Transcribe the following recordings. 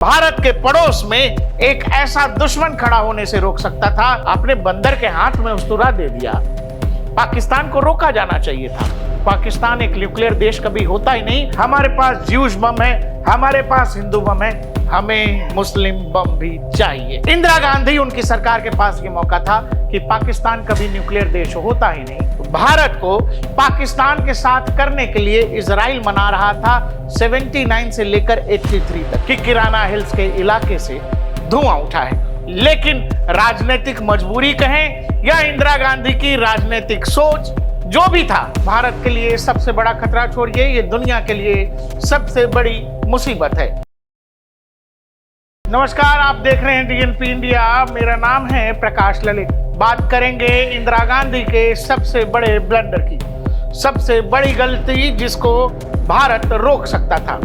भारत के पड़ोस में एक ऐसा दुश्मन खड़ा होने से रोक सकता था, अपने बंदर के हाथ में उस्तरा दे दिया। पाकिस्तान को रोका जाना चाहिए था। पाकिस्तान एक न्यूक्लियर देश कभी होता ही नहीं। हमारे पास ज्यूज बम है, हमारे पास हिंदू बम है, हमें मुस्लिम बम भी चाहिए। इंदिरा गांधी उनकी सरकार के पास ये मौका था कि पाकिस्तान कभी न्यूक्लियर देश होता ही नहीं। भारत को पाकिस्तान के साथ करने के लिए इजराइल मना रहा था 79 से लेकर 83 तक कि किराना हिल्स के इलाके से धुआं उठा है। लेकिन राजनीतिक मजबूरी कहें या इंदिरा गांधी की राजनीतिक सोच, जो भी था, भारत के लिए सबसे बड़ा खतरा छोड़िए, ये दुनिया के लिए सबसे बड़ी मुसीबत है। नमस्कार, आप देख रहे हैं डीएनपी इंडिया। मेरा नाम है प्रकाश ललित। बात करेंगे इंदिरा गांधी के सबसे बड़े ब्लंडर की, सबसे बड़ी गलती जिसको भारत रोक सकता था।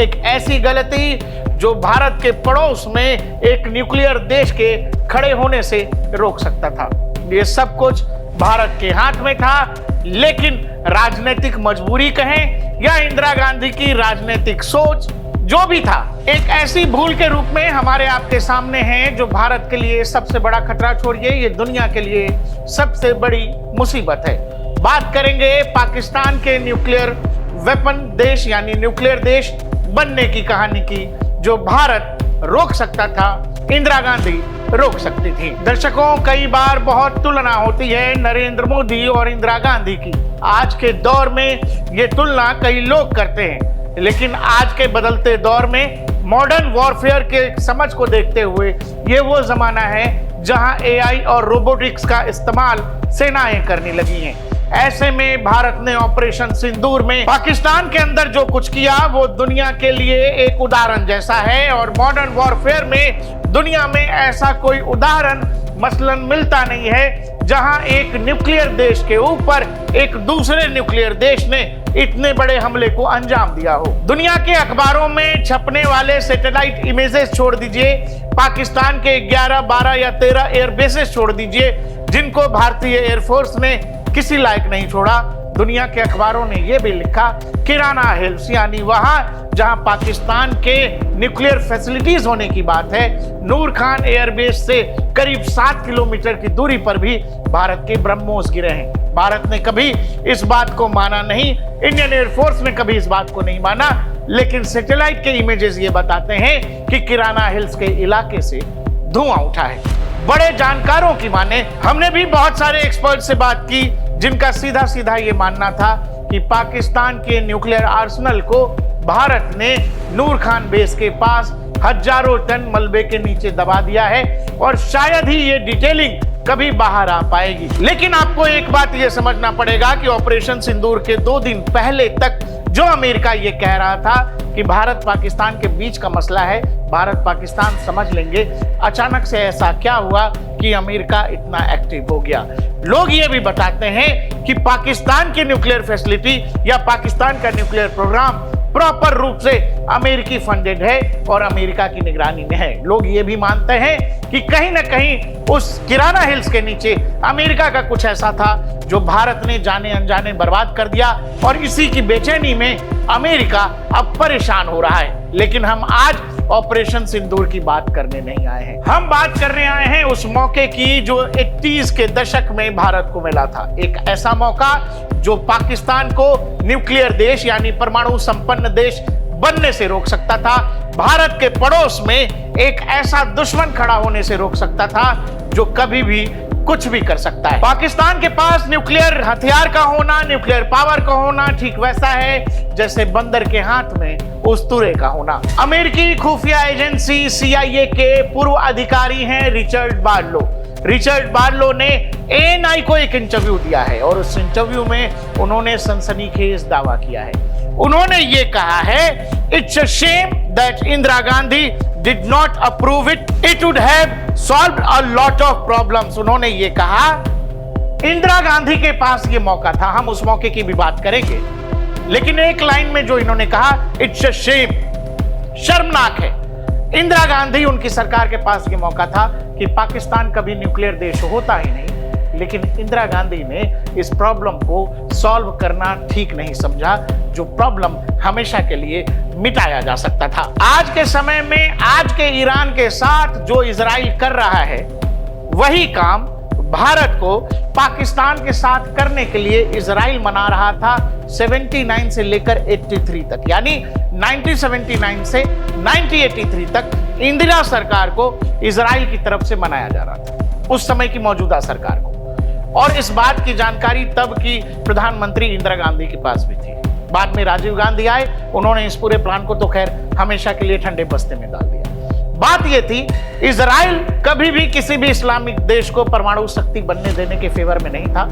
एक ऐसी गलती जो भारत के पड़ोस में एक न्यूक्लियर देश के खड़े होने से रोक सकता था। ये सब कुछ भारत के हाथ में था, लेकिन राजनीतिक मजबूरी कहें या इंदिरा गांधी की राजनीतिक सोच, जो भी था, एक ऐसी भूल के रूप में हमारे आपके सामने है जो भारत के लिए सबसे बड़ा खतरा छोड़िए, ये दुनिया के लिए सबसे बड़ी मुसीबत है। बात करेंगे पाकिस्तान के न्यूक्लियर वेपन देश यानी न्यूक्लियर देश बनने की कहानी की, जो भारत रोक सकता था, इंदिरा गांधी रोक सकती थी। दर्शकों, कई बार बहुत तुलना होती है नरेंद्र मोदी और इंदिरा गांधी की। आज के दौर में ये तुलना कई लोग करते हैं, लेकिन आज के बदलते दौर में मॉडर्न वॉरफेयर के समझ को देखते हुए ये वो जमाना है जहां एआई और रोबोटिक्स का इस्तेमाल सेनाएं करने लगी हैं। ऐसे में भारत ने ऑपरेशन सिंदूर में पाकिस्तान के अंदर जो कुछ किया वो दुनिया के लिए एक उदाहरण जैसा है, और मॉडर्न वॉरफेयर में दुनिया में ऐसा कोई उदाहरण मसलन मिलता नहीं है जहां एक न्यूक्लियर देश के ऊपर एक दूसरे न्यूक्लियर देश ने इतने बड़े हमले को अंजाम दिया हो। दुनिया के अखबारों में छपने वाले सैटेलाइट इमेजेस छोड़ दीजिए, पाकिस्तान के 11, 12 या 13 एयरबेसेस छोड़ दीजिए, जिनको भारतीय एयरफोर्स ने किसी लायक नहीं छोड़ा। दुनिया के अखबारों ने यह भी लिखा किराना हिल्स यानी वहां जहां पाकिस्तान के न्यूक्लियर फैसिलिटीज होने की बात है, नूर खान एयरबेस से करीब 7 किलोमीटर की दूरी पर भी भारत के ब्रह्मोस गिरे हैं। भारत ने कभी इस बात को माना नहीं, इंडियन एयरफोर्स ने कभी इस बात को नहीं माना, लेकिन सैटेलाइट के इमेजेस ये बताते हैं कि किराना हिल्स के इलाके से धुआं उठा है। बड़े जानकारों की माने, हमने भी बहुत सारे एक्सपर्ट से बात की जिनका सीधा सीधा ये मानना था कि पाकिस्तान के न्यूक्लियर आर्सेनल को भारत ने नूर खान बेस के पास हजारों टन मलबे के नीचे दबा दिया है, और शायद ही ये डिटेलिंग कभी बाहर आ पाएगी। लेकिन आपको एक बात ये समझना पड़ेगा कि ऑपरेशन सिंदूर के 2 दिन पहले तक जो अमेरिका ये कह रहा था कि भारत पाकिस्तान के बीच का मसला है, भारत पाकिस्तान समझ लेंगे, अचानक से ऐसा क्या हुआ कि अमेरिका इतना एक्टिव हो गया। लोग ये भी बताते हैं कि पाकिस्तान की न्यूक्लियर फैसिलिटी या पाकिस्तान का न्यूक्लियर प्रोग्राम प्रॉपर रूप से अमेरिकी फंडेड है और अमेरिका की निगरानी में है। लोग ये भी मानते हैं कि कहीं ना कहीं उस किराना हिल्स के नीचे अमेरिका का कुछ ऐसा था जो भारत ने जाने अनजाने बर्बाद कर दिया, और इसी की बेचैनी में अमेरिका अब परेशान हो रहा है। लेकिन हम आज ऑपरेशन सिंदूर की बात करने नहीं आए हैं, हम बात करने आए हैं उस मौके की जो 80s के दशक में भारत को मिला था। एक ऐसा मौका जो पाकिस्तान को न्यूक्लियर देश यानी परमाणु संपन्न देश बनने से रोक सकता था, भारत के पड़ोस में एक ऐसा दुश्मन खड़ा होने से रोक सकता था जो कभी भी कुछ भी कर सकता है। पाकिस्तान के पास न्यूक्लियर हथियार का होना, न्यूक्लियर पावर का होना ठीक वैसा है जैसे बंदर के हाथ में उस्तरे का होना। अमेरिकी खुफिया एजेंसी CIA के पूर्व अधिकारी हैं रिचर्ड बार्लो। रिचर्ड बार्लो ने ANI को एक इंटरव्यू दिया है, और उस इंटरव्यू में उन्होंने सनसनीखेज दावा किया है। उन्होंने ये कहा है, it's a shame that Indira Gandhi did not approve it, it would have solved a lot of problems. उन्होंने ये कहा, इंदिरा गांधी के पास ये मौका था, हम उस मौके की भी बात करेंगे, लेकिन एक लाइन में जो इन्होंने कहा, इट्स अ शेम, शर्मनाक है। इंदिरा गांधी उनकी सरकार के पास ये मौका था कि पाकिस्तान कभी न्यूक्लियर देश होता ही नहीं, लेकिन इंदिरा गांधी ने इस प्रॉब्लम को सॉल्व करना ठीक नहीं समझा, जो प्रॉब्लम हमेशा के लिए मिटाया जा सकता था। आज के समय में आज के ईरान के साथ जो इजराइल कर रहा है, वही काम भारत को पाकिस्तान के साथ करने के लिए इजराइल मना रहा था 79 से लेकर 83 तक, यानी 1979 से 1983 तक इंदिरा सरकार को इजराइल की तरफ से मनाया जा रहा था, उस समय की मौजूदा सरकार को। और इस बात की जानकारी तब की प्रधानमंत्री इंदिरा गांधी के पास भी थी। बाद में राजीव गांधी आए, उन्होंने इस पूरे प्लान को तो खैर हमेशा के लिए ठंडे बस्ते में डाल दिया। बात यह थी, इजराइल कभी भी किसी भी इस्लामिक देश को परमाणु शक्ति बनने देने के फेवर में नहीं था।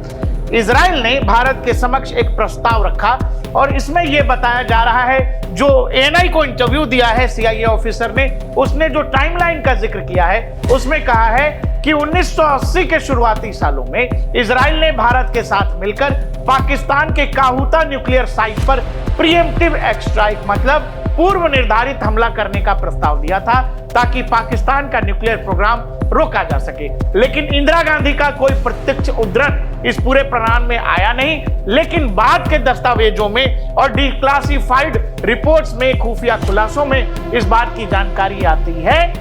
इजराइल ने भारत के समक्ष एक प्रस्ताव रखा और इसमें यह बताया जा रहा है, जो एएनआई को इंटरव्यू दिया है सीआईए ऑफिसर ने, उसने जो टाइमलाइन का जिक्र किया है, उसमें कहा है कि 1980 के शुरुआती सालों में इजराइल ने भारत के साथ मिलकर पाकिस्तान के काहूता न्यूक्लियर साइट पर प्रीएम्प्टिव एक्सट्राइक मतलब पूर्व निर्धारित हमला करने का प्रस्ताव दिया था, ताकि पाकिस्तान का न्यूक्लियर प्रोग्राम रोका जा सके। लेकिन इंदिरा गांधी का कोई प्रत्यक्ष उद्धरण इस पूरे प्लान में आया नहीं, लेकिन बाद के दस्तावेजों में और डिक्लासिफाइड रिपोर्ट्स में, खुफिया खुलासों में इस बात की जानकारी आती है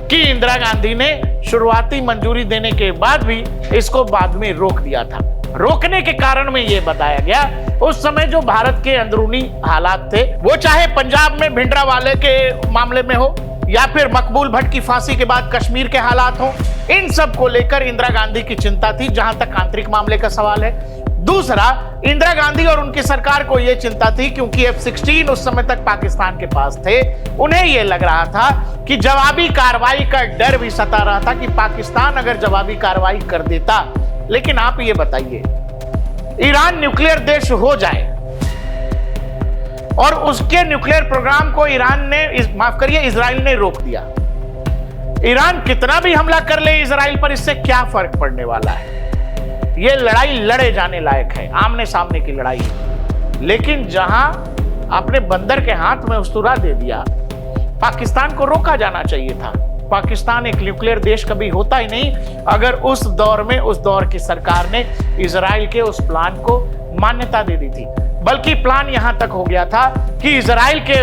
कि इंदिरा गांधी ने शुरुआती मंजूरी देने के बाद भी इसको बाद में रोक दिया था। रोकने के कारण में यह बताया गया, उस समय जो भारत के अंदरूनी हालात थे, वो चाहे पंजाब में भिंडरावाले के मामले में हो या फिर मकबूल भट्ट की फांसी के बाद कश्मीर के हालात हो, इन सब को लेकर इंदिरा गांधी की चिंता थी, जहां तक आंतरिक मामले का सवाल है। दूसरा, इंदिरा गांधी और उनकी सरकार को यह चिंता थी, क्योंकि F-16 उस समय तक पाकिस्तान के पास थे, उन्हें यह लग रहा था कि जवाबी कार्रवाई का डर भी सता रहा था कि पाकिस्तान अगर जवाबी कार्रवाई कर देता। लेकिन आप ये बताइए, ईरान न्यूक्लियर देश हो जाए और उसके न्यूक्लियर प्रोग्राम को इजराइल ने रोक दिया। ईरान कितना भी हमला कर ले इजराइल पर, इससे क्या फर्क पड़ने वाला है? यह लड़ाई लड़े जाने लायक है, आमने सामने की लड़ाई है। लेकिन जहां आपने बंदर के हाथ में उस्तुरा दे दिया, पाकिस्तान को रोका जाना चाहिए था। पाकिस्तान एक न्यूक्लियर देश कभी होता ही नहीं अगर उस दौर में उस दौर की सरकार ने इजराइल के उस प्लान को मान्यता दे दी थी। बल्कि प्लान यहां तक हो गया था कि इजराइल के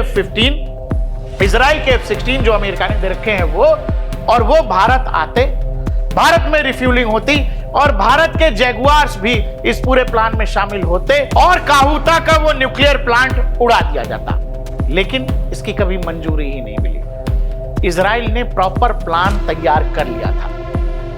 F-16 जो अमेरिका ने दे रखे हैं वो भारत आते, भारत में रिफ्यूलिंग होती और भारत के जैगुआर्स भी इस पूरे प्लान में शामिल होते और काहूता का वो न्यूक्लियर प्लांट उड़ा दिया जाता। लेकिन इसकी कभी मंजूरी ही नहीं मिली। इजराइल ने प्रॉपर प्लान तैयार कर लिया था,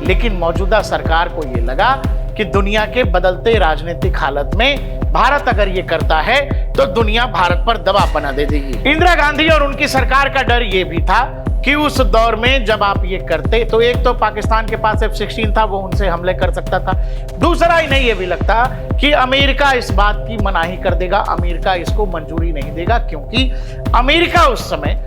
लेकिन मौजूदा सरकार को यह लगा कि दुनिया के बदलते राजनीतिक हालत में भारत अगर ये करता है तो दुनिया भारत पर दबाव बना दे देगी। इंदिरा गांधी और उनकी सरकार का डर यह भी था कि उस दौर में जब आप ये करते तो एक तो पाकिस्तान के पास F-16 था, वो उनसे हमले कर सकता था। दूसरा, इन्हें यह भी लगता कि अमेरिका इस बात की मनाही कर देगा, अमेरिका इसको मंजूरी नहीं देगा, क्योंकि अमेरिका उस समय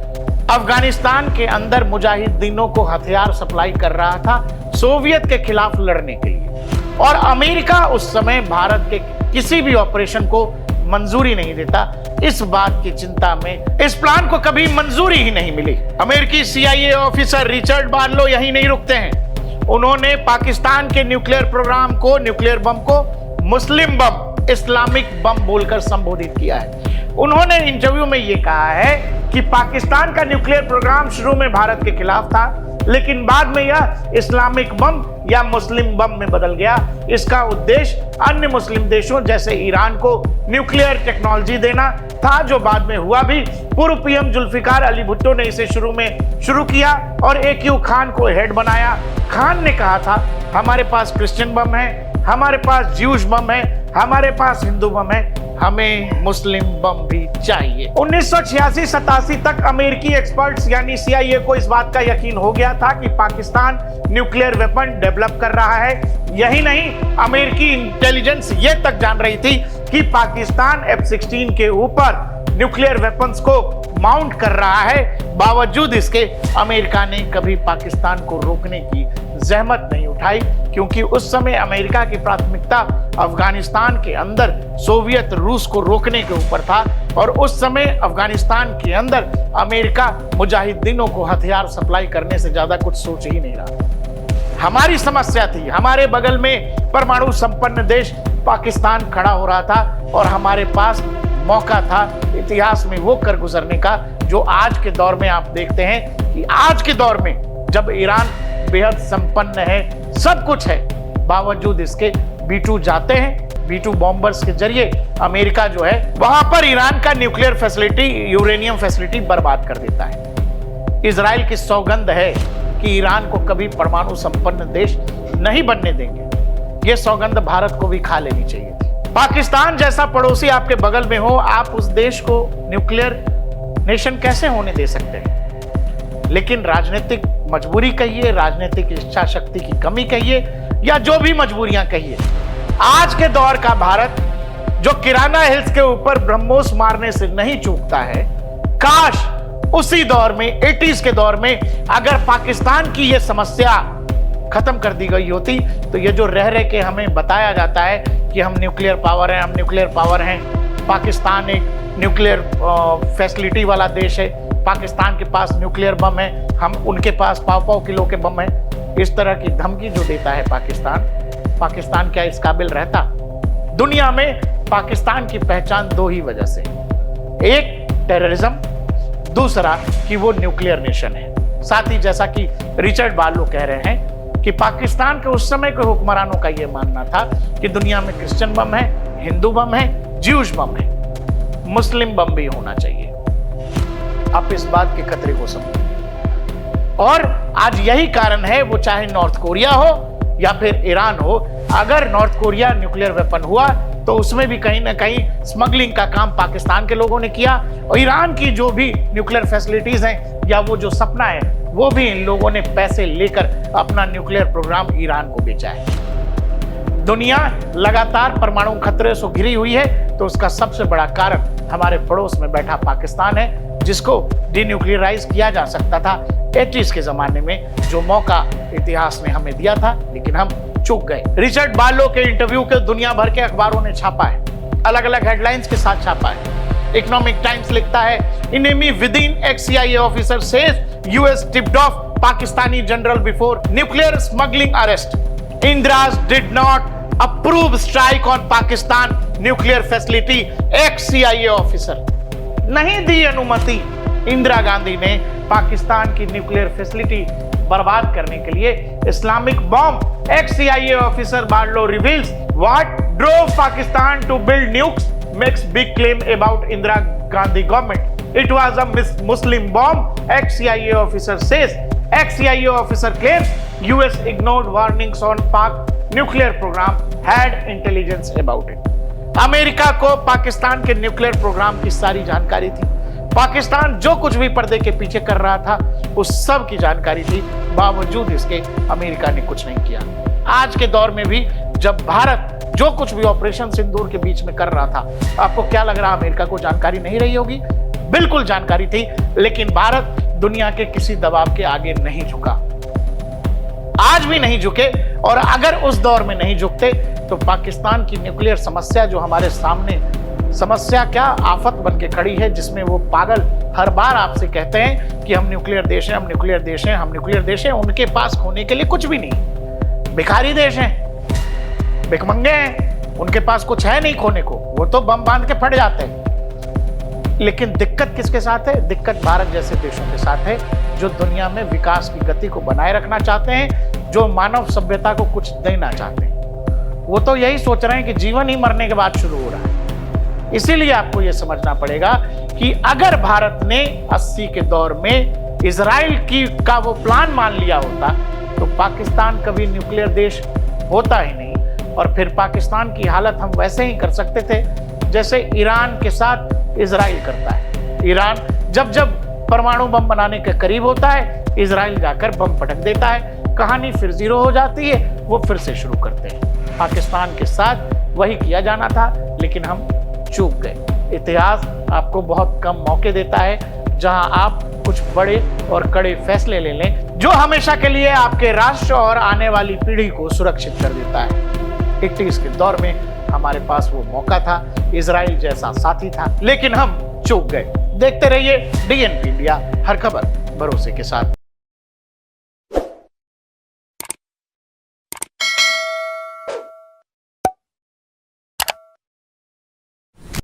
अफगानिस्तान के अंदर मुजाहिदीनों को हथियार सप्लाई कर रहा था सोवियत के खिलाफ लड़ने के लिए, और अमेरिका उस समय भारत के किसी भी ऑपरेशन को मंजूरी नहीं देता। इस बात की चिंता में इस प्लान को कभी मंजूरी ही नहीं मिली। अमेरिकी सीआईए ऑफिसर रिचर्ड बार्लो यही नहीं रुकते हैं, उन्होंने पाकिस्तान के न्यूक्लियर प्रोग्राम को, न्यूक्लियर बम को मुस्लिम बम, इस्लामिक बम बोलकर संबोधित किया है। उन्होंने इंटरव्यू में यह कहा है कि पाकिस्तान का न्यूक्लियर प्रोग्राम शुरू में भारत के खिलाफ था, लेकिन बाद में यह इस्लामिक बम या मुस्लिम बम में बदल गया। इसका उद्देश्य अन्य मुस्लिम देशों जैसे ईरान को न्यूक्लियर टेक्नोलॉजी देना था, जो बाद में हुआ भी। पूर्व पीएम जुल्फिकार अली भुट्टो ने इसे शुरू किया और AQ खान को हेड बनाया। खान ने कहा था, हमारे पास क्रिश्चियन बम है, हमारे पास ज्यूश बम है, हमारे पास हिंदू बम है, हमें मुस्लिम बम भी चाहिए। 1986-87 तक अमेरिकी एक्सपर्ट्स यानी CIA को इस बात का यकीन हो गया था कि पाकिस्तान न्यूक्लियर वेपन डेवलप कर रहा है। यही नहीं, अमेरिकी इंटेलिजेंस ये तक जान रही थी कि पाकिस्तान F-16 के ऊपर न्यूक्लियर वेपन्स को माउंट कर रहा है। बावजूद इसके अमेरिका ने कभी पाकिस्तान को रोकने की जहमत नहीं उठाई, क्योंकि उस समय अमेरिका की प्राथमिकता अफगानिस्तान के अंदर सोवियत रूस को रोकने के ऊपर था, और उस समय अफगानिस्तान के अंदर अमेरिका मुजाहिदीनों को हथियार सप्लाई करने से ज्यादा कुछ सोच ही नहीं रहा। हमारी समस्या थी। हमारे बगल में परमाणु संपन्न देश पाकिस्तान खड़ा हो रहा था और हमारे पास मौका था इतिहास में वो कर गुजरने का जो आज के दौर में आप देखते हैं कि आज के दौर में जब ईरान बेहद संपन्न है, सब कुछ है, बावजूद इसके B2 जाते हैं। B2 बॉम्बर्स के जरिए अमेरिका जो है वहां पर ईरान का न्यूक्लियर फैसिलिटी, यूरेनियम फैसिलिटी बर्बाद कर देता है। इजराइल की सौगंध है कि ईरान को कभी परमाणु संपन्न देश नहीं बनने देंगे। यह सौगंध भारत को भी खा लेनी चाहिए थी। पाकिस्तान जैसा पड़ोसी आपके बगल में हो, आप उस देश को न्यूक्लियर नेशन कैसे होने दे सकते हैं? लेकिन राजनीतिक मजबूरी कहिए, राजनीतिक इच्छा शक्ति की कमी कहिए, या जो भी मजबूरियां कहिए, आज के दौर का भारत जो किराना हिल्स के ऊपर ब्रह्मोस मारने से नहीं चूकता है, काश उसी दौर में 80s के दौर में अगर पाकिस्तान की यह समस्या खत्म कर दी गई होती तो ये जो रह रह के हमें बताया जाता है कि हम न्यूक्लियर पावर हैं, हम न्यूक्लियर पावर हैं, पाकिस्तान एक न्यूक्लियर फैसिलिटी वाला देश है, पाकिस्तान के पास न्यूक्लियर बम है, हम उनके पास पाव किलो के बम है, इस तरह की धमकी जो देता है पाकिस्तान क्या इस काबिल रहता? दुनिया में पाकिस्तान की पहचान दो ही वजह से, एक टेररिज्म, दूसरा कि वो न्यूक्लियर नेशन है। साथ ही जैसा कि रिचर्ड बार्लो कह रहे हैं कि पाकिस्तान के उस समय के हुक्मरानों का यह मानना था कि दुनिया में क्रिश्चियन बम है, हिंदू बम है, ज्यूश बम है, मुस्लिम बम भी होना चाहिए। आप इस बात के खतरे को समझें। और आज यही कारण है, वो चाहे नॉर्थ कोरिया हो या फिर ईरान हो, अगर नॉर्थ कोरिया न्यूक्लियर वेपन हुआ तो उसमें भी कहीं ना कहीं स्मगलिंग का काम पाकिस्तान के लोगों ने किया, और ईरान की जो भी न्यूक्लियर फैसिलिटीज हैं या वो जो सपना है वो भी इन लोगों ने पैसे लेकर अपना न्यूक्लियर प्रोग्राम ईरान को बेचा है। दुनिया लगातार परमाणु खतरे से घिरी हुई है, तो उसका सबसे बड़ा कारण हमारे पड़ोस में बैठा पाकिस्तान है, जिसको डिन्यूक्लियराइज किया जा सकता था 80s के जमाने में, जो मौका इतिहास ने हमें दिया था, लेकिन हम चूक गए। रिचर्ड बार्लो के इंटरव्यू के दुनिया भर के अखबारों ने छापा है, अलग अलग हेडलाइंस के साथ छापा है। इकोनॉमिक टाइम्स लिखता है, enemy within ex-CIA officer says US tipped off Pakistani general before nuclear smuggling arrest. Indras did not approve strike on Pakistan nuclear facility, ex-CIA officer. नहीं दी अनुमति इंदिरा गांधी ने पाकिस्तान की न्यूक्लियर फैसिलिटी बर्बाद करने के लिए Islamic bomb. ex-CIA officer Barlow reveals what drove Pakistan to build nukes, makes big claim about Indira Gandhi government. It was a Muslim bomb, ex-CIA officer says. Ex-CIA officer claims US ignored warnings on Pak nuclear program, had intelligence about it. America को पाकिस्तान के nuclear programme की सारी जानकारी थी। पाकिस्तान जो कुछ भी पर्दे के पीछे कर रहा था उस सब की जानकारी थी, बावजूद इसके अमेरिका ने कुछ नहीं किया। आज के दौर में भी जब भारत जो कुछ भी ऑपरेशन सिंदूर के बीच में कर रहा था, आपको क्या लग रहा अमेरिका को जानकारी नहीं रही होगी? बिल्कुल जानकारी थी, लेकिन भारत दुनिया के किसी दबाव के आगे नहीं झुका, आज भी नहीं झुके। और अगर उस दौर में नहीं झुकते तो पाकिस्तान की न्यूक्लियर समस्या जो हमारे सामने समस्या क्या आफत बन के खड़ी है, जिसमें वो पागल हर बार आपसे कहते हैं कि हम न्यूक्लियर देश हैं, हम न्यूक्लियर देश हैं, हम न्यूक्लियर देश हैं, उनके पास खोने के लिए कुछ भी नहीं, भिखारी देश हैं, भिखमंगे हैं, उनके पास कुछ है नहीं खोने को, वो तो बम बांध के फट जाते हैं। लेकिन दिक्कत किसके साथ है? दिक्कत भारत जैसे देशों के साथ है, जो दुनिया में विकास की गति को बनाए रखना चाहते हैं, जो मानव सभ्यता को कुछ देना चाहते हैं। वो तो यही सोच रहे हैं कि जीवन ही मरने के बाद शुरू हो रहा है। इसीलिए आपको यह समझना पड़ेगा कि अगर भारत ने 80 के दौर में इजराइल का वो प्लान मान लिया होता तो पाकिस्तान कभी न्यूक्लियर देश होता ही नहीं, और फिर पाकिस्तान की हालत हम वैसे ही कर सकते थे जैसे ईरान के साथ इजराइल करता है। ईरान जब जब परमाणु बम बनाने के करीब होता है, इजराइल जाकर बम पटक देता है, कहानी फिर जीरो हो जाती है, वो फिर से शुरू करते हैं। पाकिस्तान के साथ वही किया जाना था, लेकिन हम चूक गए। इतिहास आपको बहुत कम मौके देता है जहां आप कुछ बड़े और कड़े फैसले ले लें, जो हमेशा के लिए आपके राष्ट्र और आने वाली पीढ़ी को सुरक्षित कर देता है। 80s के दौर में हमारे पास वो मौका था, इजराइल जैसा साथी था, लेकिन हम चूक गए। देखते रहिए DNP इंडिया, हर खबर भरोसे के साथ।